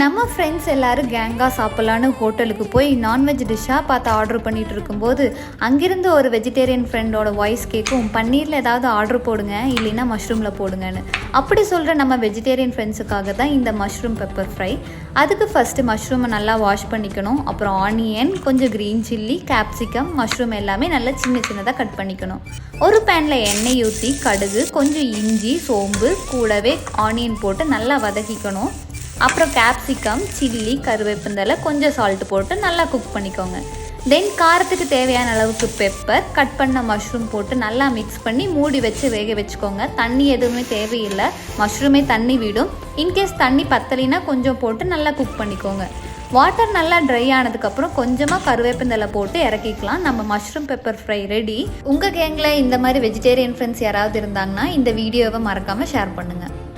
நம்ம ஃப்ரெண்ட்ஸ் எல்லோரும் கேங்காக சாப்பிட்லான்னு ஹோட்டலுக்கு போய் நான்வெஜ் டிஷ்ஷாக பார்த்து ஆர்டர் பண்ணிகிட்டு இருக்கும்போது அங்கேருந்து ஒரு வெஜிடேரியன் ஃப்ரெண்டோட வாய்ஸ் கேட்கும், பன்னீரில் ஏதாவது ஆர்டர் போடுங்க, இல்லைன்னா மஷ்ரூமில் போடுங்கன்னு. அப்படி சொல்கிற நம்ம வெஜிடேரியன் ஃப்ரெண்ட்ஸுக்காக தான் இந்த மஷ்ரூம் பெப்பர் ஃப்ரை. அதுக்கு ஃபஸ்ட்டு மஷ்ரூமை நல்லா வாஷ் பண்ணிக்கணும். அப்புறம் ஆனியன், கொஞ்சம் க்ரீன் சில்லி, கேப்சிகம், மஷ்ரூம் எல்லாமே நல்லா சின்ன சின்னதாக கட் பண்ணிக்கணும். ஒரு பேனில் எண்ணெய் ஊற்றி கடுகு, கொஞ்சம் இஞ்சி, சோம்பு, கூடவே ஆனியன் போட்டு நல்லா வதக்கிக்கணும். அப்புறம் கேப்சிகம், சில்லி, கருவேப்பிந்தலை, கொஞ்சம் சால்ட்டு போட்டு நல்லா குக் பண்ணிக்கோங்க. தென் காரத்துக்கு தேவையான அளவுக்கு பெப்பர், கட் பண்ண மஷ்ரூம் போட்டு நல்லா மிக்ஸ் பண்ணி மூடி வச்சு வேக வச்சுக்கோங்க. தண்ணி எதுவுமே தேவையில்லை, மஷ்ரூமே தண்ணி விடும். இன்கேஸ் தண்ணி பத்தலைன்னா கொஞ்சம் போட்டு நல்லா குக் பண்ணிக்கோங்க. வாட்டர் நல்லா ட்ரை ஆனதுக்கப்புறம் கொஞ்சமாக கருவேப்பிந்தலை போட்டு இறக்கிக்கலாம். நம்ம மஷ்ரூம் பெப்பர் ஃப்ரை ரெடி. உங்கள் கேங்கில் இந்த மாதிரி வெஜிடேரியன் ஃப்ரெண்ட்ஸ் யாராவது இருந்தாங்கன்னா இந்த வீடியோவை மறக்காமல் ஷேர் பண்ணுங்கள்.